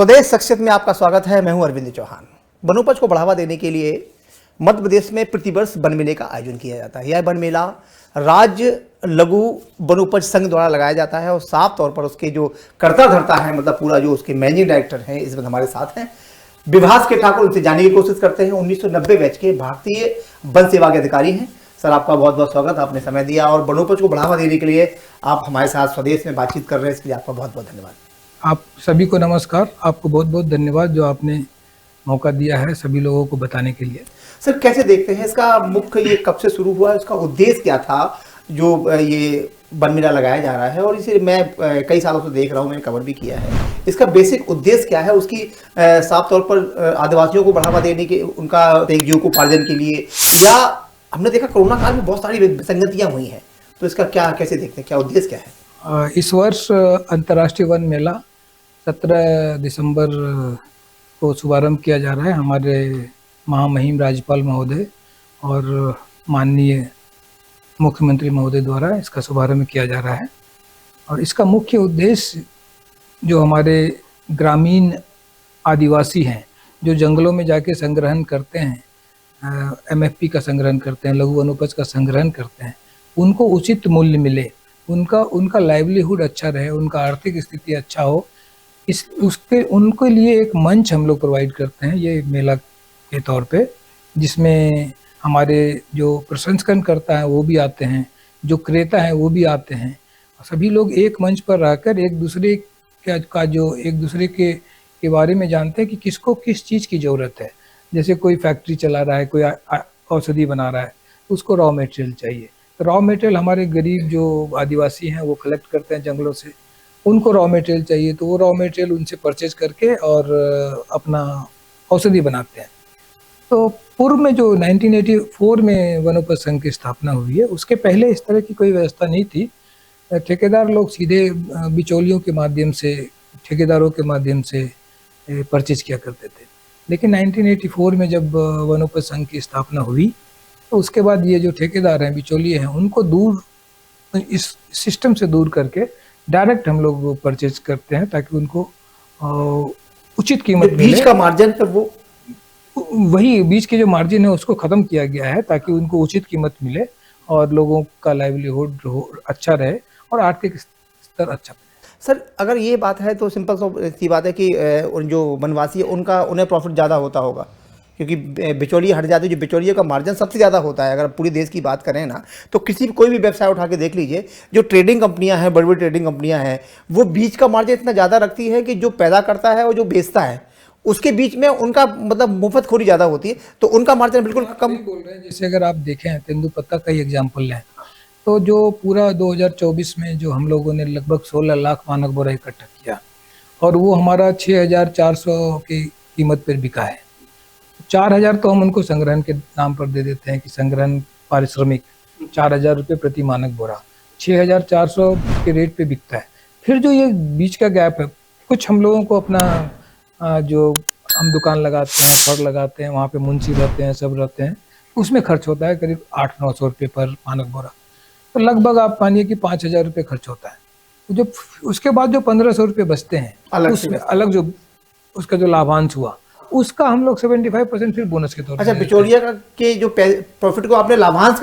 स्वदेश शख्सियत में आपका स्वागत है। मैं हूं अरविंद चौहान। वनोपज को बढ़ावा देने के लिए मध्य प्रदेश में प्रतिवर्ष वन मेले का आयोजन किया जाता है। यह वन मेला राज्य लघु वनोपज संघ द्वारा लगाया जाता है और साफ तौर पर उसके जो कर्ता धर्ता है, मतलब पूरा जो उसके मैनेजिंग डायरेक्टर हैं, इस वक्त हमारे साथ हैं विभास के ठाकुर। उनसे जानने की कोशिश करते हैं। 1990 बैच के भारतीय वन सेवा के अधिकारी हैं। सर, आपका बहुत बहुत स्वागत। आपने समय दिया और वनोपज को बढ़ावा देने के लिए आप हमारे साथ स्वदेश में बातचीत कर रहे हैं, इसके लिए आपका बहुत बहुत धन्यवाद। आप सभी को नमस्कार। आपको बहुत बहुत धन्यवाद जो आपने मौका दिया है सभी लोगों को बताने के लिए। सर, कैसे देखते हैं इसका मुख्य, ये कब से शुरू हुआ, इसका उद्देश्य क्या था जो ये वन मेला लगाया जा रहा है? और इसे मैं कई सालों से देख रहा हूँ, मैंने कवर भी किया है। इसका बेसिक उद्देश्य क्या है उसकी? साफ तौर पर आदिवासियों को बढ़ावा देने के, उनका जीविकोपार्जन के लिए, या हमने देखा कोरोना काल में बहुत सारी विसंगतियाँ हुई हैं, तो इसका क्या, कैसे देखते हैं, क्या उद्देश्य क्या है? इस वर्ष अंतर्राष्ट्रीय वन मेला 17 दिसंबर को शुभारंभ किया जा रहा है। हमारे महामहिम राज्यपाल महोदय और माननीय मुख्यमंत्री महोदय द्वारा इसका शुभारंभ किया जा रहा है। और इसका मुख्य उद्देश्य जो हमारे ग्रामीण आदिवासी हैं, जो जंगलों में जाके संग्रहण करते हैं, एमएफपी का संग्रहण करते हैं, लघु वनोपज का संग्रहण करते हैं, उनको उचित मूल्य मिले, उनका लाइवलीहुड अच्छा रहे, उनका आर्थिक स्थिति अच्छा हो, उनके लिए एक मंच हम लोग प्रोवाइड करते हैं ये मेला के तौर पे, जिसमें हमारे जो प्रसंस्करण करता है वो भी आते हैं, जो क्रेता है वो भी आते हैं। सभी लोग एक मंच पर रहकर एक दूसरे के बारे में जानते हैं कि किसको किस चीज़ की ज़रूरत है। जैसे कोई फैक्ट्री चला रहा है, कोई औषधि बना रहा है, उसको रॉ मटेरियल चाहिए। तो रॉ मटेरियल हमारे गरीब जो आदिवासी हैं वो कलेक्ट करते हैं जंगलों से, उनको रॉ मटेरियल चाहिए, तो वो रॉ मटेरियल उनसे परचेज करके और अपना औषधि बनाते हैं। तो पूर्व में जो 1984 में वनोपज संघ की स्थापना हुई है, उसके पहले इस तरह की कोई व्यवस्था नहीं थी। ठेकेदार लोग सीधे बिचौलियों के माध्यम से, ठेकेदारों के माध्यम से परचेज किया करते थे। लेकिन 1984 में जब वनोपज संघ की स्थापना हुई, तो उसके बाद ये जो ठेकेदार हैं, बिचौलिए हैं, उनको दूर, इस सिस्टम से दूर करके डायरेक्ट हम लोग परचेज करते हैं, ताकि उनको उचित कीमत मिले। बीज का मार्जिन पर वो वही बीज के जो मार्जिन है उसको ख़त्म किया गया है, ताकि उनको उचित कीमत मिले और लोगों का लाइवलीहुड अच्छा रहे और आर्थिक स्तर अच्छा बने। सर, अगर ये बात है तो सिंपल सी बात है कि जो वनवासी है उन्हें प्रॉफिट ज़्यादा होता होगा, क्योंकि बिचौलिए हट जाते हैं। जो बिचौलिए का मार्जिन सबसे ज़्यादा होता है, अगर पूरे देश की बात करें ना, तो कोई भी व्यवसाय उठा के देख लीजिए, जो ट्रेडिंग कंपनियां हैं, बड़ी बड़ी ट्रेडिंग कंपनियां हैं, वो बीज का मार्जिन इतना ज़्यादा रखती है कि जो पैदा करता है और जो बेचता है उसके बीच में उनका मतलब मुफ्तखोरी ज़्यादा होती है, तो उनका मार्जिन बिल्कुल कम बोल रहे हैं। जैसे अगर आप देखें तेंदुपत्ता का ही एग्जाम्पल लें, तो जो पूरा 2024 में जो हम लोगों ने लगभग 16 लाख मानक बोरा इकट्ठा किया, और वो हमारा 6400 की कीमत पर बिका है। 4000 तो हम उनको संग्रहण के नाम पर दे देते हैं कि संग्रहण पारिश्रमिक 4000 रुपये प्रति मानक बोरा, 6400 के रेट पे बिकता है। फिर जो ये बीच का गैप है, कुछ हम लोगों को अपना जो हम दुकान लगाते हैं, फड़ लगाते हैं, वहाँ पे मुंशी रहते हैं, सब रहते हैं, उसमें खर्च होता है करीब 800-900 रुपये पर मानक बोरा। तो लगभग आप मानिए कि 5000 रुपये खर्च होता है। तो जो उसके बाद जो 1500 रुपये बचते हैं, उसमें अलग जो उसका जो लाभांश हुआ, उसका हम लोग 75% फिर बोनस के तौर पर। अच्छा, बिचौलिया के जो प्रॉफिट को आपने लाभांश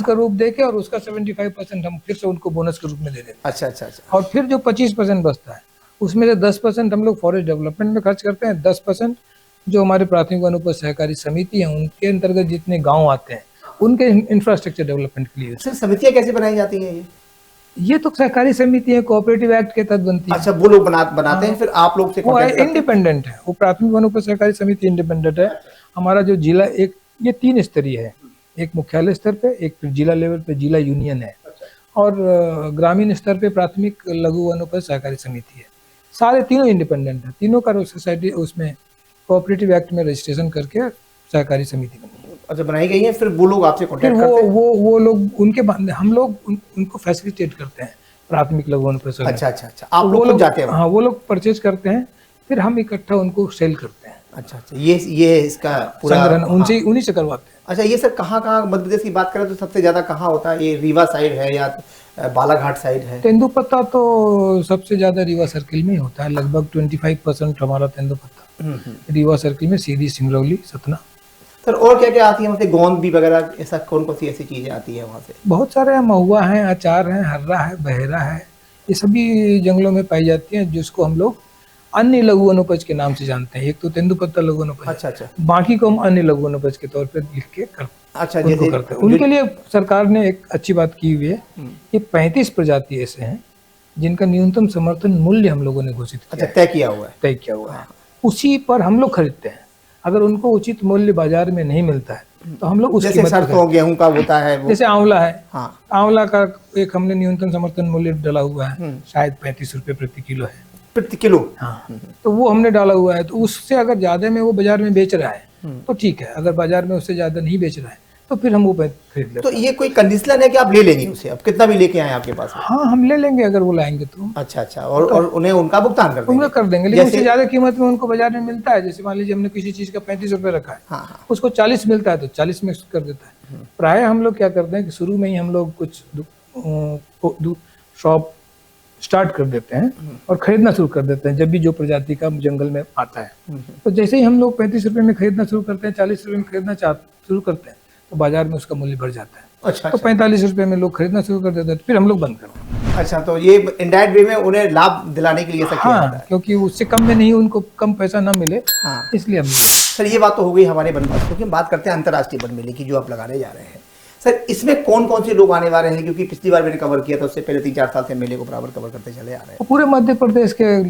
का रूप देके और उसका 75% हम फिर से उनको बोनस के रूप में दे देते हैं। अच्छा। और फिर जो 25% बचता है, उसमें से 10% हम लोग फॉरेस्ट डेवलपमेंट में खर्च करते हैं। 10% जो हमारे प्राथमिक वनोपज सहकारी समिति है, उनके अंतर्गत जितने गाँव आते हैं, उनके इंफ्रास्ट्रक्चर डेवलपमेंट के लिए। सर, समितियाँ कैसे बनाई जाती हैं? ये तो सहकारी समिति है, कोऑपरेटिव एक्ट के तहत बनती है। अच्छा, वो लोग बनाते हैं, फिर आप लोग से इंडिपेंडेंट है। वो प्राथमिक वनोपज सहकारी समिति इंडिपेंडेंट है। हमारा जो जिला, ये 3 स्तरीय है, एक मुख्यालय स्तर पे, एक फिर जिला लेवल पे जिला यूनियन है, और ग्रामीण स्तर पे प्राथमिक लघु वनोपज सहकारी समिति है। सारे तीनों इंडिपेंडेंट है। तीनों का सोसाइटी उसमें कोऑपरेटिव एक्ट में रजिस्ट्रेशन करके सहकारी समिति बनी है। अच्छा, बनाई गई है। फिर वो लोग आपसे कांटेक्ट करते हैं? वो लोग उनके हम लोग उनको फैसिलिटेट करते हैं प्राथमिक लघु वनोपज। अच्छा। आप लोग जाते हैं? हाँ, वो लोग परचेज करते हैं, फिर हम इकट्ठा उनको सेल करते हैं। अच्छा, ये इसका पूरा उन्हीं से करवाते हैं। अच्छा, ये सर कहाँ मध्य प्रदेश की बात करें तो सबसे ज़्यादा कहाँ होता है? ये रीवा साइड है या बालाघाट साइड है। तेंदुपत्ता तो सबसे ज्यादा रीवा सर्किल में ही होता है, लगभग 25% हमारा तेंदुपत्ता रीवा सर्किल में, सीधी, सिंगरौली, सतना। सर और क्या क्या आती है वहाँ से, गोंद भी वगैरह, ऐसा कौन कौन सी ऐसी चीजें आती है वहाँ से? बहुत सारे हैं, महुआ है, अचार है, हर्रा है, बहेरा है, ये सभी जंगलों में पाई जाती हैं, जिसको हम लोग अन्य लघु वनोपज के नाम से जानते हैं। एक तो तेंदुपत्ता लघु वनोपज, अच्छा अच्छा बाकी को हम अन्य लघु वनोपज के तौर पर लिख के अच्छा, उनको जैसे करते हैं। उनके लिए सरकार ने एक अच्छी बात की हुई है कि 35 प्रजाति ऐसे हैं जिनका न्यूनतम समर्थन मूल्य हम लोगों ने घोषित किया, अच्छा, तय किया हुआ है। उसी पर हम लोग खरीदते हैं। अगर उनको उचित मूल्य बाजार में नहीं मिलता है तो हम लोग उस जैसे कीमत पर सरसों गेहूं का होता है वो, जैसे आंवला है, हाँ आंवला का एक हमने न्यूनतम समर्थन मूल्य डाला हुआ है, शायद 35 रुपए प्रति किलो है, प्रति किलो। हाँ, तो वो हमने डाला हुआ है। तो उससे अगर ज्यादा में वो बाजार में बेच रहा है तो ठीक है, अगर बाजार में उससे ज्यादा नहीं बेच रहा है तो फिर हम वो खरीद लेते तो ये कोई कंडीशनल है कि आप ले लेंगे उसे, अब कितना भी लेके आए आपके पास? हाँ, हम ले लेंगे अगर वो लाएंगे तो। अच्छा अच्छा, और उन्हें उनका भुगतान कर देंगे? उनका कर देंगे, लेकिन उससे ज्यादा कीमत में उनको बाजार में मिलता है। जैसे मान लीजिए हमने किसी चीज का 35 रुपए रखा है, हाँ, उसको 40 मिलता है तो 40 में कर देता है। प्राय हम लोग क्या करते हैं कि शुरू में ही हम लोग कुछ शॉप स्टार्ट कर देते हैं और खरीदना शुरू कर देते हैं जब भी जो प्रजाति का जंगल में आता है। तो जैसे ही हम लोग 35 रुपए में खरीदना शुरू करते हैं, 40 रुपए में खरीदना शुरू करते हैं, तो बाजार में उसका मूल्य बढ़ जाता है। अच्छा, तो 45 रुपए में लोग खरीदना शुरू कर देते हैं, फिर हम लोग बंद करते हैं। अच्छा, तो ये इनडायरेक्ट वे में उन्हें लाभ दिलाने के लिए ऐसा किया जाता है। क्योंकि उससे कम में नहीं, उनको कम पैसा ना मिले, हाँ, इसलिए हम। सर ये बात तो हो गई हमारे वन पास, क्योंकि हम बात करते हैं अंतर्राष्ट्रीय वन मेले की जो आप लगाने जा रहे हैं। सर इसमें कौन कौन से लोग आने वाले हैं? क्योंकि पिछली बार मैंने कवर किया था, उससे पहले 3-4 साल से मेले को बराबर कवर करते चले आ रहे हैं। पूरे मध्य प्रदेश के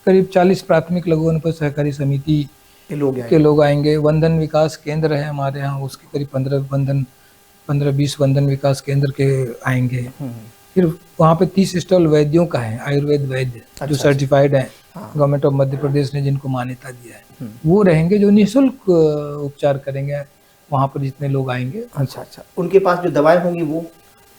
करीब 40 प्राथमिक लघु वनोपज सहकारी समिति के लोग आएंगे। वंदन विकास केंद्र है हमारे यहाँ, उसके करीब 15-20 वंदन विकास केंद्र के आएंगे। फिर वहाँ पे 30 स्टॉल वैद्यों का है, आयुर्वेद वैद्य जो सर्टिफाइड है, गवर्नमेंट ऑफ मध्य प्रदेश ने जिनको मान्यता दिया है, वो रहेंगे जो निःशुल्क उपचार करेंगे वहाँ पर जितने लोग आएंगे। अच्छा अच्छा, उनके पास जो दवाएं होंगी वो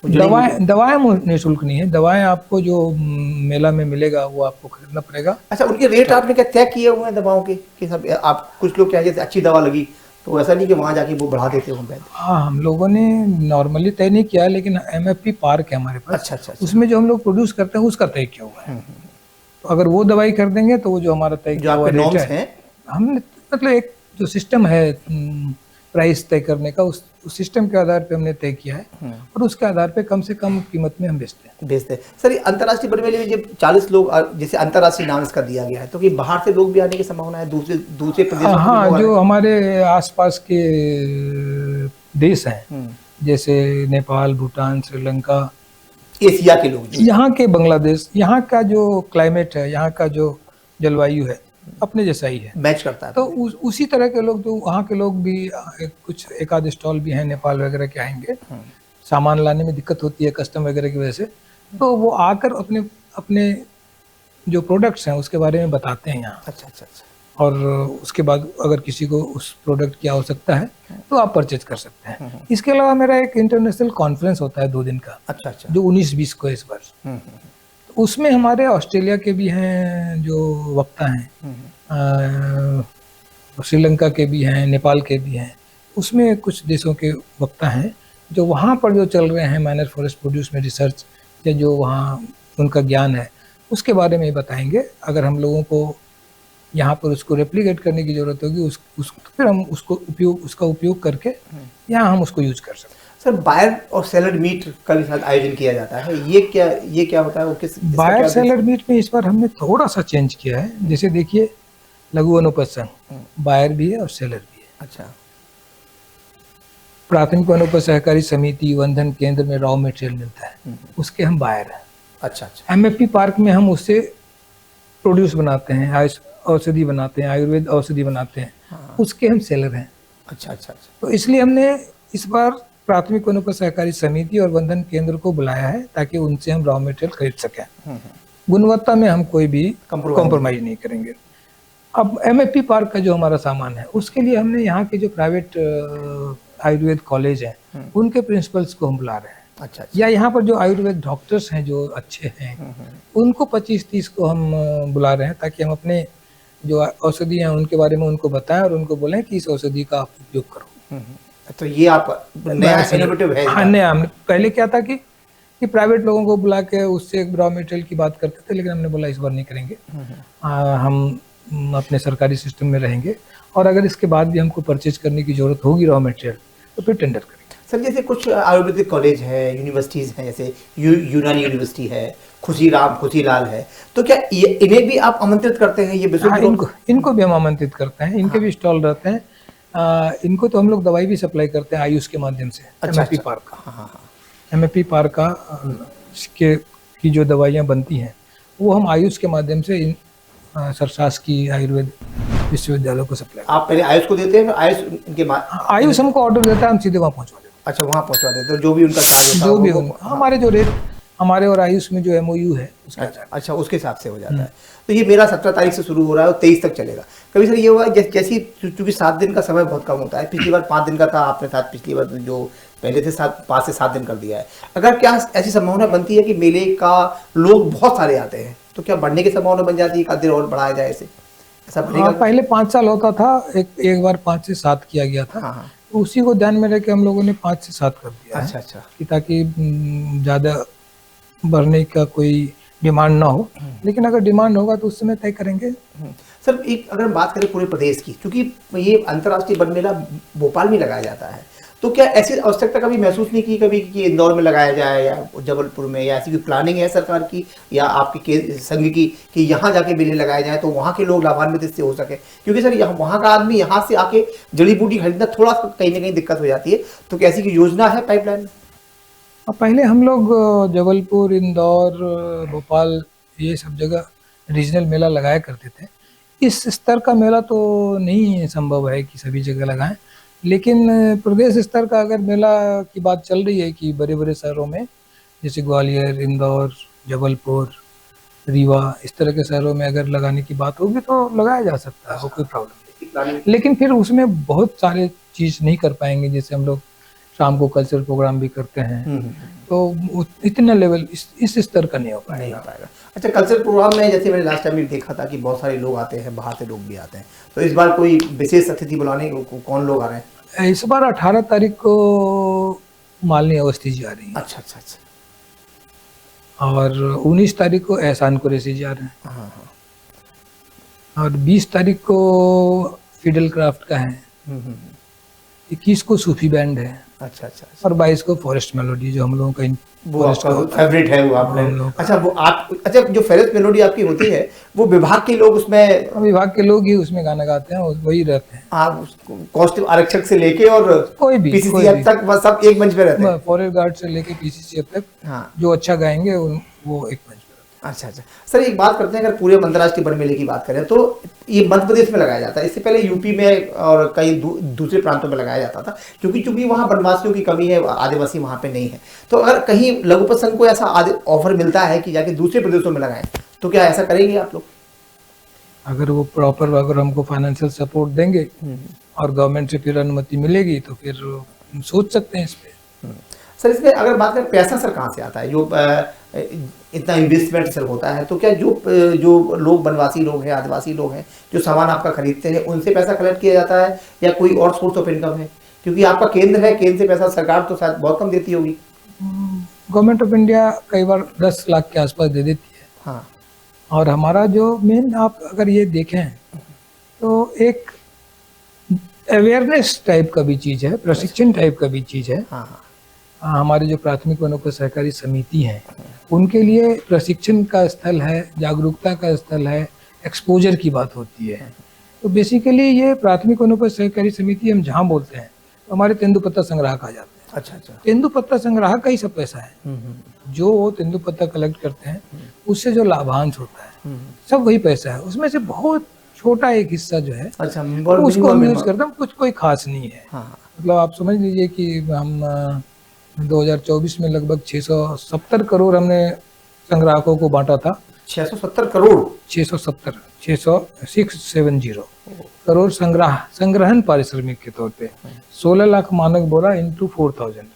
दवाएं निःशुल्क नहीं है, दवाएं आपको जो मेला में मिलेगा वो आपको खरीदना पड़ेगा। अच्छा, उनके रेट आपने क्या तय किए हुए हैं दवाओं के कि सब आप, कुछ लोग क्या जैसे अच्छी दवा लगी तो ऐसा नहीं कि वहाँ जाके वो बढ़ा देते होंगे? हाँ, हम लोगों ने नॉर्मली तय नहीं किया, लेकिन MFP पार्क है हमारे पास। अच्छा, उसमें जो हम लोग प्रोड्यूस करते हैं उसका तय किया हुआ है। तो अगर वो दवाई कर देंगे तो वो जो हमारा तय किया हुआ रेट है, हमने मतलब एक जो सिस्टम है प्राइस तय करने का, उस सिस्टम के आधार पे हमने तय किया है और उसके आधार पे कम से कम कीमत में हम बेचते हैं। सर अंतर्राष्ट्रीय वन मेले में जब 40 लोग, जैसे अंतर्राष्ट्रीय नाम इसका दिया गया है, तो कि बाहर से लोग भी आने की संभावना है, दूसरे प्रदेशों? हाँ, जो हमारे आसपास के देश हैं जैसे नेपाल, भूटान, श्रीलंका, एशिया के लोग, यहाँ के बांग्लादेश, यहाँ का जो क्लाइमेट है, यहाँ का जो जलवायु है अपने जैसा ही है, मैच करता है। तो उसी तरह के लोग, तो वहाँ के लोग भी कुछ एक आध स्टॉल भी हैं नेपाल वगैरह के आएंगे। सामान लाने में दिक्कत होती है कस्टम वगैरह की वजह से, तो वो आकर अपने अपने जो प्रोडक्ट्स हैं उसके बारे में बताते हैं यहाँ। अच्छा अच्छा अच्छा। और उसके बाद अगर किसी को उस प्रोडक्ट की आवश्यकता है तो आप परचेज कर सकते हैं। इसके अलावा मेरा एक इंटरनेशनल कॉन्फ्रेंस होता है 2 दिन का, अच्छा अच्छा, जो 19-20 को इस वर्ष। तो उसमें हमारे ऑस्ट्रेलिया के भी हैं जो वक्ता हैं, श्रीलंका के भी हैं, नेपाल के भी हैं। उसमें कुछ देशों के वक्ता हैं जो वहाँ पर जो चल रहे हैं मैनर फॉरेस्ट प्रोड्यूस में रिसर्च, या जो वहाँ उनका ज्ञान है उसके बारे में बताएंगे। अगर हम लोगों को यहाँ पर उसको रेप्लिकेट करने की जरूरत होगी, फिर हम उसका उपयोग करके यहाँ हम उसको यूज कर सकते हैं। सर बायर और सेलर मीट का भी शायद आयोजन किया जाता है, ये क्या होता है? वो किस बायर सेलर मीट में इस बार हमने थोड़ा सा चेंज किया है। जैसे देखिए, लघु वनोपज संघ बायर भी है और सेलर भी है। अच्छा, प्राथमिक वनोपज सहकारी समिति वंदन केंद्र में रॉ मटेरियल मिलता है, उसके हम बायर हैं। अच्छा अच्छा। MFP पार्क में हम उससे प्रोड्यूस बनाते हैं, औषधि बनाते हैं, आयुर्वेद औषधि बनाते हैं, उसके हम सेलर हैं। अच्छा अच्छा अच्छा। तो इसलिए हमने इस बार प्राथमिक वनोपज सहकारी समिति और वंदन केंद्र को बुलाया है ताकि उनसे हम रॉ मटेरियल खरीद सकें। गुणवत्ता में हम कोई भी कॉम्प्रोमाइज नहीं करेंगे। अब MFP पार्क का जो हमारा सामान है उसके लिए हमने यहाँ के जो प्राइवेट आयुर्वेद कॉलेज हैं उनके प्रिंसिपल्स को हम बुला रहे हैं। अच्छा, या यहाँ पर जो आयुर्वेद डॉक्टर्स हैं जो अच्छे हैं उनको 25-30 को हम बुला रहे हैं ताकि हम अपने जो औषधि हैं उनके बारे में उनको बताएं और उनको बोलें कि इस औषधि का आप उपयोग करो। तो ये आप नया इनोवेटिव है। हाँ, नया। पहले क्या था कि कि प्राइवेट लोगों को बुला के उससे एक रॉ मटेरियल की बात करते थे, लेकिन हमने बोला इस बार नहीं करेंगे। हम अपने सरकारी सिस्टम में रहेंगे, और अगर इसके बाद भी हमको परचेज करने की जरूरत होगी रॉ मटेरियल तो फिर टेंडर करेंगे। सर जैसे कुछ आयुर्वेदिक कॉलेज है, यूनिवर्सिटीज़ हैं, जैसे यूनानी यूनिवर्सिटी है, खुशीलाल है, तो क्या इन्हें भी आप आमंत्रित करते हैं? ये हाँ, इनको भी हम आमंत्रित करते हैं, इनके भी स्टॉल रहते हैं। इनको तो हम लोग दवाई भी सप्लाई करते हैं आयुष के माध्यम से। MFP पार्क का, MFP पार्क का की जो दवाइयाँ बनती हैं वो हम आयुष के माध्यम से इन सरशासकीय आयुर्वेद विश्वविद्यालयों को सप्लाई। आप पहले आयुष को देते हैं, आयुष हमको ऑर्डर देता है, हम सीधे वहाँ पहुँचवा देते हैं। अच्छा, वहाँ पहुँचवा देते हैं, जो भी उनका चार्ज होता है, जो भी हमारे जो रेट, हमारे और आयुष में जो MOU है उसका। अच्छा, उसके हिसाब से हो जाता है। तो ये मेरा 17 तारीख से शुरू हो रहा है और 23 तक चलेगा। कभी सर ये हुआ जैसे चूँकि 7 दिन का समय बहुत कम होता है, पिछली बार 5 दिन का था, आपने साथ पिछली बार जो पहले थे 5 से 7 दिन कर दिया है, अगर क्या ऐसी संभावना बनती है कि मेले का लोग बहुत सारे आते हैं तो क्या बढ़ने की संभावना बन जाती है, 1 दिन और बढ़ाया जाए ऐसे? ऐसा बनेगा? पहले 5 साल होता था, एक बार 5 से 7 किया गया था। तो उसी को ध्यान में रख के हम लोगों ने 5 से 7 कर दिया। अच्छा, कि ताकि ज़्यादा बढ़ने का कोई डिमांड ना हो, लेकिन अगर डिमांड होगा तो उस समय तय करेंगे। सर एक अगर बात करें पूरे प्रदेश की, क्योंकि ये अंतर्राष्ट्रीय वन मेला भोपाल में लगाया जाता है, तो क्या ऐसी आवश्यकता कभी महसूस नहीं की कभी कि इंदौर में लगाया जाए या जबलपुर में, या ऐसी कोई प्लानिंग है सरकार की या आपकी संघ की कि यहाँ जाके मेले लगाए जाए तो वहाँ के लोग लाभान्वित इससे हो सके? क्योंकि सर यहाँ वहाँ का आदमी यहाँ से आके जड़ी बूटी खरीदना थोड़ा सा कहीं ना कहीं दिक्कत हो जाती है, तो क्या ऐसी की योजना है पाइपलाइन? पहले हम लोग जबलपुर, इंदौर, भोपाल, ये सब जगह रीजनल मेला लगाया करते थे। इस स्तर का मेला तो नहीं संभव है कि सभी जगह लगाएं, लेकिन प्रदेश स्तर का अगर मेला की बात चल रही है कि बड़े बड़े शहरों में जैसे ग्वालियर, इंदौर, जबलपुर, रीवा, इस तरह के शहरों में अगर लगाने की बात होगी तो लगाया जा सकता है, कोई प्रॉब्लम नहीं। लेकिन फिर उसमें बहुत सारे चीज़ नहीं कर पाएंगे, जैसे हम लोग शाम को कल्चरल प्रोग्राम भी करते हैं, तो इतना लेवल इस स्तर का नहीं हो पाएगा। अच्छा, कल्चरल प्रोग्राम में जैसे मैंने लास्ट टाइम भी देखा था कि बहुत सारे लोग आते हैं, बाहर से लोग भी आते हैं, तो इस बार कोई विशेष अतिथि बुलाने कौन लोग आ रहे हैं? इस बार 18 तारीख को मालिनी अवस्थी जी आ रही है। अच्छा। और 19 तारीख को एहसान कुरैशी जी आ रहे हैं। और 20 तारीख को फिडल क्राफ्ट का है। 21 को सूफी बैंड है। अच्छा। और 22 को फॉरेस्ट मेलोडी, जो हम लोगों का फॉरेस्ट का फेवरेट है वो आपने। अच्छा, वो आप जो फॉरेस्ट मेलोडी आपकी होती है वो विभाग के लोग उसमें, विभाग के लोग ही उसमें गाना गाते हैं, वही रहते हैं। आप कॉस्ट आरक्षक से लेके और कोई भी PCCF तक बस सब एक मंच पे रहते हैं? फॉरेस्ट गार्ड से लेके PCCF तक, हाँ, जो अच्छा गाएंगे वो एक मंच। अच्छा। सर एक बात करते हैं, अगर पूरे अंतर्राष्ट्रीय वन मेले की बात करें तो ये मध्य प्रदेश में लगाया जाता है, इससे पहले यूपी में और कई दूसरे प्रांतों में लगाया जाता था, क्योंकि वहाँ वनवासियों की कमी है, आदिवासी वहाँ पे नहीं है। तो अगर कहीं लघुपत संघ को ऐसा ऑफर मिलता है कि जाके दूसरे प्रदेशों में लगाएं, तो क्या ऐसा करेंगे आप लोग? अगर वो प्रॉपर अगर हमको फाइनेंशियल सपोर्ट देंगे और गवर्नमेंट से फिर अनुमति मिलेगी तो फिर सोच सकते हैं इस पर। सर इसमें अगर बात करें पैसा सर कहाँ से आता है, जो इतना इन्वेस्टमेंट सर होता है, तो क्या जो लोग वनवासी लोग हैं, आदिवासी लोग हैं, जो सामान आपका खरीदते हैं, उनसे पैसा कलेक्ट किया जाता है या कोई और सोर्स ऑफ इनकम है? क्योंकि आपका केंद्र है, केंद्र से पैसा सरकार तो शायद बहुत कम देती होगी। गवर्नमेंट ऑफ इंडिया कई बार 10 लाख के आसपास दे देती है। हाँ, और हमारा जो मेन, आप अगर ये देखें तो एक अवेयरनेस टाइप का भी चीज़ है, प्रशिक्षण टाइप का भी चीज़ है। हाँ। हमारे जो प्राथमिक वनोपज सहकारी समिति हैं उनके लिए प्रशिक्षण का स्थल है, जागरूकता का स्थल है, एक्सपोजर की बात होती है। तो बेसिकली ये प्राथमिक वनोपज सहकारी समिति हम जहाँ बोलते हैं तो हमारे तेंदुपत्ता संग्राहक आ जाते हैं। अच्छा। तेंदुपत्ता संग्राहक का ही सब पैसा है। जो वो तेंदुपत्ता कलेक्ट करते हैं उससे जो लाभांश होता है सब वही पैसा है, उसमें से बहुत छोटा एक हिस्सा जो है उसको हम यूज करते हैं, कुछ कोई खास नहीं है। मतलब आप समझ लीजिए कि हम 2024 में लगभग 670 करोड़ हमने संग्राहकों को बांटा था। 670 करोड़ 670 करोड़ संग्रहण पारिश्रमिक के तौर पे। 16 लाख मानक बोरा इंटू 4000,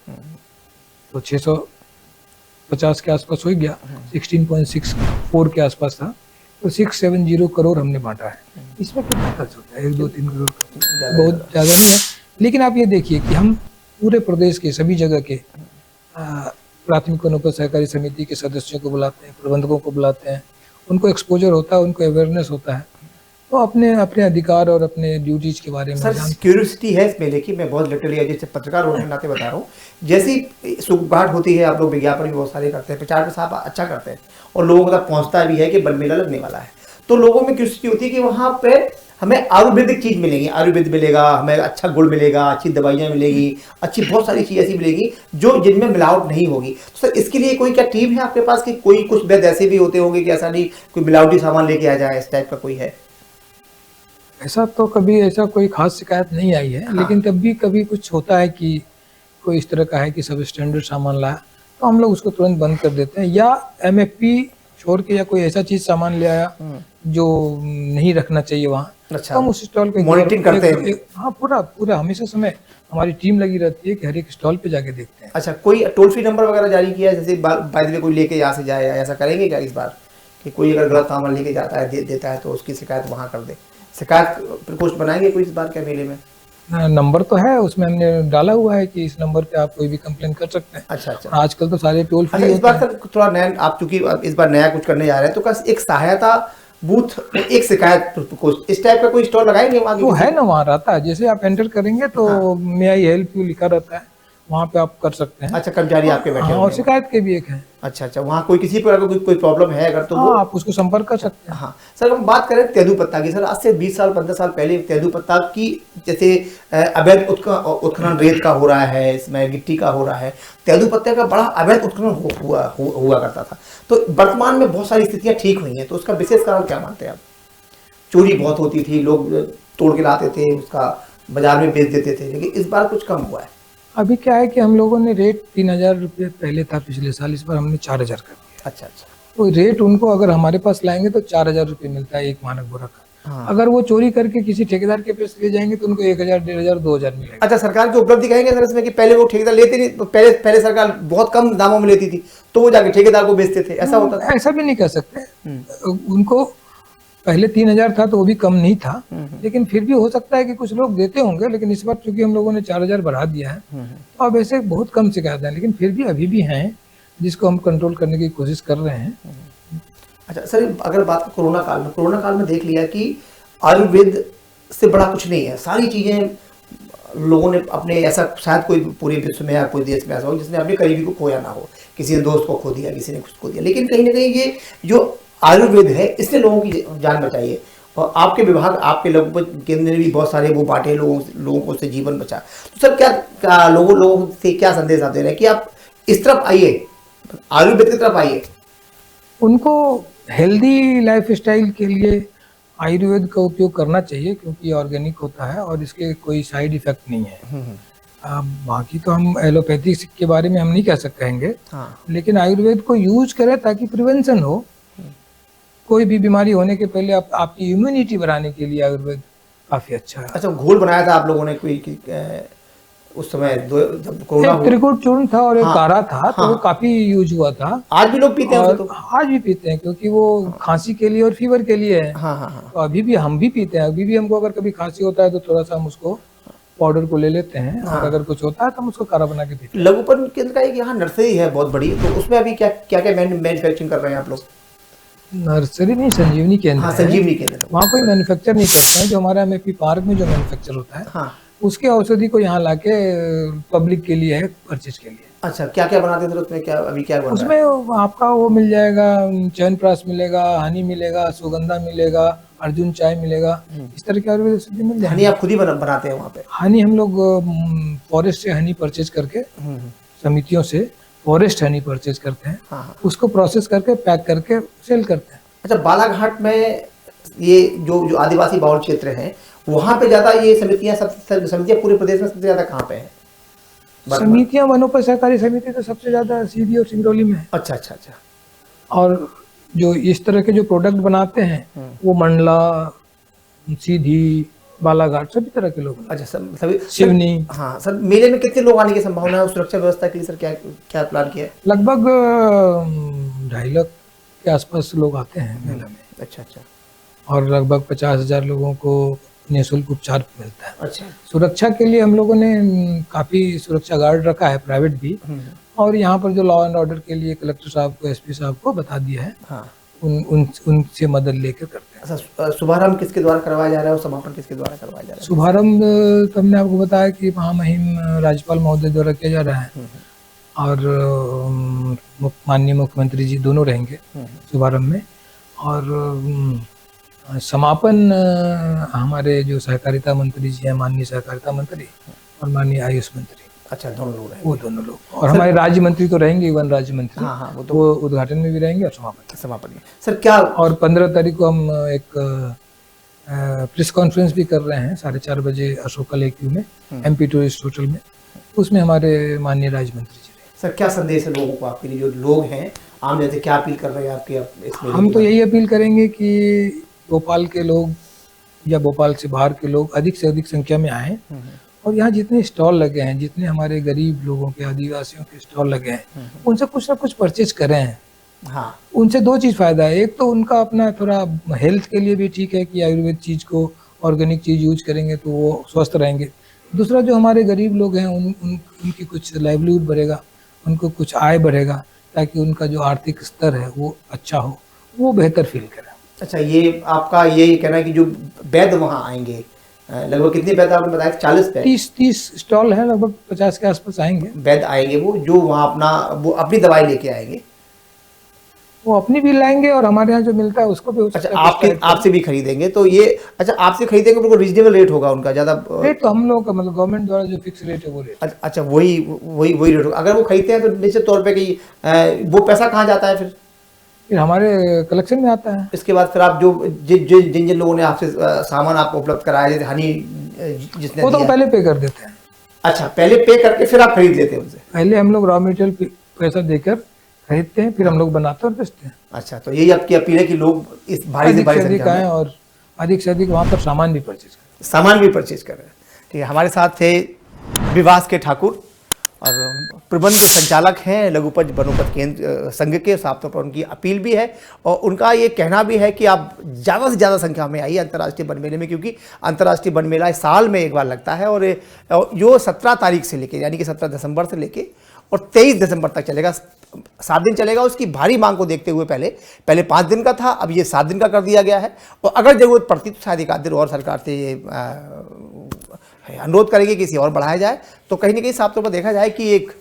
तो 650 के आसपास हो गया, 16.64 के आसपास था, तो 670 करोड़ हमने बांटा है। इसमें कितना खर्च होता है? 1-2-3 करोड़, बहुत ज़्यादा नहीं है। लेकिन आप ये देखिए कि हम पूरे प्रदेश के सभी जगह के प्राथमिक वनोपज सहकारी समिति के सदस्यों को बुलाते हैं, प्रबंधकों को बुलाते हैं, उनको एक्सपोजर होता है, उनको अवेयरनेस होता है, तो अपने अपने अधिकार और अपने ड्यूटीज के बारे में सर क्यूरियोसिटी है इस मेले की, मैं बहुत लिटरली जैसे पत्रकार होने के नाते बता रहा हूँ, जैसी सुगबुगाहट होती है, आप लोग विज्ञापन भी बहुत सारे करते हैं, प्रचार प्रसार अच्छा करते हैं और लोगों तक पहुँचता भी है कि वन मेला लगने वाला है, तो लोगों में क्यूरियोसिटी होती है कि वहाँ पे हमें आयुर्वेदिक चीज़ मिलेगी, आयुर्वेद मिलेगा, हमें अच्छा गुड़ मिलेगा, अच्छी दवाइयाँ मिलेगी, अच्छी बहुत सारी चीज़ ऐसी मिलेगी जो जिनमें मिलावट नहीं होगी। तो सर इसके लिए कोई क्या टीम है आपके पास कि कोई कुछ वैद्य ऐसे भी होते होंगे कि ऐसा नहीं कोई मिलावटी सामान लेके आ जाए, इस टाइप का कोई है? ऐसा तो कभी ऐसा कोई खास शिकायत नहीं आई है, लेकिन तब भी कभी कुछ होता है कि कोई इस तरह का है कि सब स्टैंडर्ड सामान लाया तो हम लोग उसको तुरंत बंद कर देते हैं, या एमएफपी छोड़ के या कोई ऐसा चीज सामान ले आया जो नहीं रखना चाहिए वहाँ, अच्छा, तो हम उस स्टॉल पे मॉनिटरिंग करते हैं। हाँ, पूरा हमेशा समय हमारी टीम लगी रहती है कि हर एक स्टॉल पे जाके देखते हैं। अच्छा, कोई टोल फ्री नंबर वगैरह जारी किया है, जैसे बाय द वे कोई लेके यहाँ से जाए, ऐसा करेंगे क्या इस बार कि कोई अगर गलत सामान लेके जाता है देता है तो उसकी शिकायत वहाँ कर दे, शिकायत प्रकोष्ठ बनाएंगे कोई इस बार क्या मेले में? नंबर तो है, उसमें हमने डाला हुआ है कि इस नंबर पे आप कोई भी कंप्लेन कर सकते हैं। अच्छा अच्छा, आजकल तो सारे टोल फ्री। अच्छा, इस बार सर थोड़ा नया, आप चूंकि इस बार नया कुछ करने जा रहे हैं तो क्या एक सहायता बूथ, एक शिकायत प्रकोष्ठ इस टाइप का कोई स्टॉल लगाएंगे वहाँ? वो है ना, वहाँ रहता है, जैसे आप एंटर करेंगे तो मे आई हेल्प यू लिखा रहता है, वहाँ पे आप कर सकते हैं। अच्छा, कर्मचारी आपके बैठे हाँ, और शिकायत के भी एक है। अच्छा, वहाँ कोई किसी प्रकार का कोई प्रॉब्लम है अगर तो वो आप उसको संपर्क कर सकते हैं। हाँ सर, हम बात करें तेंदूपत्ता की, सर आज से 20 साल 15 साल पहले तेंदूपत्ता की जैसे अवैध उत्खनन रेत का हो रहा है, इसमें गिट्टी का हो रहा है, तेंदूपत्ते का बड़ा अवैध उत्खनन हुआ करता था, तो वर्तमान में बहुत सारी स्थितियाँ ठीक हुई हैं, तो उसका विशेष कारण क्या मानते हैं आप? चोरी बहुत होती थी, लोग तोड़ के लाते थे, उसका बाजार में बेच देते थे, लेकिन इस बार कुछ कम हुआ है। अभी क्या है कि हम लोगों ने रेट 3,000 रुपये पहले था पिछले साल, इस बार हमने 4,000 कर दिया। अच्छा, तो रेट उनको अगर हमारे पास लाएंगे तो 4,000 रुपये मिलता है एक मानक बोरा का। हाँ। अगर वो चोरी करके किसी ठेकेदार के पास ले जाएंगे तो उनको 1,000, 1,500, 2,000 मिलेगा। अच्छा, सरकार की उपलब्धि कहेंगे सर इसमें कि पहले वो ठेकेदार लेते नहीं, तो पहले सरकार बहुत कम दामों में लेती थी तो वो जाके ठेकेदार को बेचते थे, ऐसा होता था? ऐसा भी नहीं कह सकते, उनको पहले 3,000 था तो वो भी कम नहीं था, लेकिन फिर भी हो सकता है कि कुछ लोग देते होंगे, लेकिन इस बार चूंकि हम लोगों ने 4,000 बढ़ा दिया है तो अब ऐसे बहुत कम शिकायत है, लेकिन फिर भी अभी भी हैं जिसको हम कंट्रोल करने की कोशिश कर रहे हैं। अच्छा सर, अगर बात कोरोना काल में देख लिया कि आयुर्वेद से बड़ा कुछ नहीं है, सारी चीज़ें लोगों ने अपने, ऐसा शायद कोई पूरे विश्व में या कोई देश में ऐसा हो जिसने अपने करीबी को खोया ना हो, किसी ने दोस्त को खो दिया, किसी ने कुछ खो दिया, लेकिन कहीं ना कहीं ये जो आयुर्वेद है इसने लोगों की जान बचाई है, और आपके विभाग, आपके लोगों केंद्र ने भी बहुत सारे वो बांटे, लोगों को उससे जीवन बचा। तो सर क्या लोगों से क्या संदेश आप दे रहे हैं कि आप इस तरफ आइए, आयुर्वेद की तरफ आइए? उनको हेल्दी लाइफ स्टाइल के लिए आयुर्वेद का उपयोग करना चाहिए, क्योंकि ऑर्गेनिक होता है और इसके कोई साइड इफेक्ट नहीं है। बाकी तो हम एलोपैथिक के बारे में हम नहीं कह सकेंगे, लेकिन आयुर्वेद को यूज करें ताकि प्रिवेंशन हो, कोई भी बीमारी होने के पहले आपकी इम्यूनिटी बढ़ाने के लिए आयुर्वेद काफी अच्छा है। अच्छा, घोल बनाया था आप लोगों ने कोई उस समय जब कोरोना, त्रिकूट चूर्ण था और एक काढ़ा था, तो वो काफी यूज हुआ था। आज भी लोग पीते हैं? तो आज भी पीते हैं, क्योंकि वो खांसी के लिए और फीवर के लिए है। तो अभी भी हम भी पीते हैं, अभी भी हमको अगर कभी खांसी होता है तो थोड़ा सा हम उसको पाउडर को ले लेते हैं, और अगर कुछ होता है तो हम उसको काढ़ा बना के पीते हैं। लघुपन केंद्र का एक यहाँ नर्सरी है बहुत बड़ी, तो उसमें अभी क्या क्या मैन्युफैक्चरिंग कर रहे हैं आप लोग? नर्सरी नहीं, संजीवनी केंद्र। हाँ, संजीवनी केंद्र। वहाँ कोई मैन्युफैक्चर नहीं करते हैं, जो हमारा एमएपी पार्क में जो मैन्युफैक्चर होता है, उसके औषधि को यहाँ लाके पब्लिक के लिए है, परचेज के लिए। अच्छा, क्या क्या बनाते थे उसमें? क्या अभी क्या बन रहा है? उसमें आपका वो मिल जाएगा, च्यवनप्राश मिलेगा, हनी मिलेगा, सुगंधा मिलेगा, अर्जुन चाय मिलेगा, इस तरह के आयुर्वेद औषधि मिल जाएगी। हनी आप खुद ही बनाते हैं वहाँ पे? हनी हम लोग फॉरेस्ट से हनी परचेज करके, समितियों से फॉरेस्ट हनी परचेज करते हैं, उसको प्रोसेस करके पैक करके सेल करते हैं। अच्छा, बालाघाट में ये जो आदिवासी बाहुल क्षेत्र हैं, वहाँ पे ज्यादा ये समितियाँ पूरे प्रदेश में सबसे ज्यादा कहाँ पे है? समितियाँ वनोपज सहकारी समिति तो सबसे ज्यादा सीधी और सिंगरौली में है। अच्छा, और जो इस तरह के जो प्रोडक्ट बनाते हैं वो मंडला, सीधी, बालाघाट, सभी तरह के लोग। अच्छा, सभी सिवनी। हाँ सर, मेले में कितने लोग आने की संभावना है? सुरक्षा व्यवस्था के लिए सर क्या प्लान किया है? लगभग 2.5 लाख के आसपास लोग आते हैं मेला में। अच्छा, और लगभग 50,000 लोगों को निःशुल्क उपचार मिलता है। अच्छा, सुरक्षा के लिए हम लोगों ने काफी सुरक्षा गार्ड रखा है, प्राइवेट भी, और यहाँ पर जो लॉ एंड ऑर्डर के लिए कलेक्टर साहब को, एसपी साहब को बता दिया है, हाँ। उनसे मदद लेकर करते हैं। अच्छा, शुभारंभ किसके द्वारा करवाया जा रहा है और समापन किसके द्वारा करवाया जा रहा है? शुभारंभ तो हमने आपको बताया कि महामहिम राज्यपाल महोदय द्वारा किया जा रहा है, और माननीय मुख्यमंत्री जी दोनों रहेंगे शुभारंभ में, और समापन हमारे जो सहकारिता मंत्री जी हैं, माननीय सहकारिता मंत्री और माननीय आयुष मंत्री, अच्छा, दोनों लोग रहेंगे। वो दोनों लोग, और हमारे राज्य मंत्री तो रहेंगे, वन राज्य मंत्री, हाँ हाँ, वो उद्घाटन में भी रहेंगे और समापन में। सर क्या, और 15 तारीख को हम एक प्रेस कॉन्फ्रेंस भी कर रहे हैं 4:30 बजे अशोका लेक व्यू में, MP टूरिस्ट होटल में, उसमें हमारे माननीय राज्य मंत्री जी रहेंगे। सर क्या संदेश है लोगों को, आपके लिए जो लोग हैं आम जनता, क्या अपील कर रहे हैं आपके इसमें? हम तो यही अपील करेंगे कि भोपाल के लोग या भोपाल से बाहर के लोग अधिक से अधिक संख्या में आएँ, और यहाँ जितने स्टॉल लगे हैं, जितने हमारे गरीब लोगों के, आदिवासियों के स्टॉल लगे हैं, उनसे कुछ ना कुछ परचेज करें। हाँ, उनसे दो चीज़ फायदा है, एक तो उनका अपना थोड़ा हेल्थ के लिए भी ठीक है कि आयुर्वेद चीज़ को, ऑर्गेनिक चीज़ यूज करेंगे तो वो स्वस्थ रहेंगे। दूसरा, जो हमारे गरीब लोग हैं उनकी कुछ लाइवलीहुड बढ़ेगा, उनको कुछ आय बढ़ेगा, ताकि उनका जो आर्थिक स्तर है वो अच्छा हो, वो बेहतर फील करें। अच्छा, ये आपका ये कहना है कि जो वैद्य वहाँ आएंगे, लगभग कितने वैद्य आपने बताया? 40 वैद्य, 30 स्टॉल है, लगभग 50 के आसपास आएंगे वैद्य आएंगे, वो जो वहाँ वो अपनी दवाई लेके आएंगे, वो अपनी भी लाएंगे और हमारे यहाँ जो मिलता है उसको भी। अच्छा, आपसे भी खरीदेंगे तो ये, अच्छा आपसे खरीदेंगे तो रीजनेबल रेट होगा उनका, ज़्यादा रेट तो हम लोग का मतलब गवर्नमेंट द्वारा जो फिक्स रेट है वो रेट। अच्छा, वही रेट होगा। अगर वो खरीदते हैं तो निश्चित तौर पे कि वो पैसा कहाँ जाता है फिर हमारे कलेक्शन में आता है। इसके बाद फिर आप जो जिन लोगों ने आपसे सामान आपको उपलब्ध कराया, जैसे हनी जिसने वो तो पहले पे कर देते हैं। अच्छा, पहले पे करके फिर आप खरीद लेते हैं उनसे? पहले हम लोग रॉ मटेरियल पैसा देकर खरीदते हैं, फिर हम लोग बनाते हैं और बेचते हैं। अच्छा, तो यही आपकी अपील है कि लोग इस भारी से भारी संख्या में आए और अधिक से अधिक वहाँ पर सामान भी परचेज करें। सामान भी परचेज कर रहे हैं। ठीक है, हमारे साथ थे विवास के ठाकुर और प्रबंध संचालक हैं लघुपज वनोपज केंद्र संघ के। साफ तौर पर उनकी अपील भी है और उनका ये कहना भी है कि आप ज़्यादा से ज़्यादा संख्या में आइए अंतर्राष्ट्रीय वन मेले में, क्योंकि अंतर्राष्ट्रीय वन मेला साल में एक बार लगता है और जो 17 तारीख से लेके, यानी कि 17 दिसंबर से लेके और 23 दिसंबर तक चलेगा, 7 दिन चलेगा। उसकी भारी मांग को देखते हुए पहले 5 दिन का था, अब ये 7 दिन का कर दिया गया है और अगर ज़रूरत पड़ती तो शायद एक आध दिन और सरकार से ये अनुरोध करेंगे कि इसे और बढ़ाया जाए। तो कहीं ना कहीं साफ तौर पर देखा जाए कि एक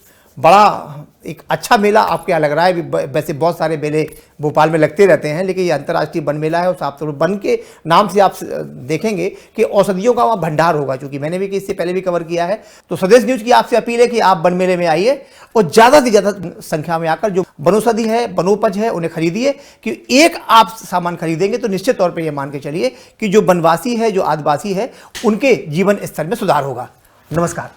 अच्छा मेला आपके यहाँ लग रहा है। वैसे बहुत सारे मेले भोपाल में लगते रहते हैं, लेकिन ये अंतर्राष्ट्रीय वन मेला है और साफ तौर पर वन के नाम से आप देखेंगे कि औषधियों का वहाँ भंडार होगा। चूँकि मैंने भी इससे पहले भी कवर किया है, तो स्वदेश न्यूज़ की आपसे अपील है कि आप वन मेले में आइए और ज़्यादा से ज़्यादा संख्या में आकर जो वनौषधि है, वनोपज है, उन्हें खरीदिए। कि एक आप सामान खरीदेंगे तो निश्चित तौर पर यह मान के चलिए कि जो वनवासी है, जो आदिवासी है, उनके जीवन स्तर में सुधार होगा। नमस्कार।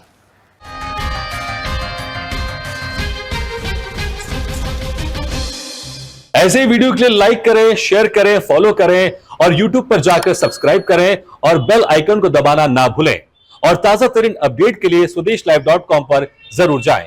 ऐसे ही वीडियो के लिए लाइक करें, शेयर करें, फॉलो करें और YouTube पर जाकर सब्सक्राइब करें और बेल आइकन को दबाना ना भूलें। और ताजा तरीन अपडेट के लिए swedeshlive.com पर जरूर जाएं।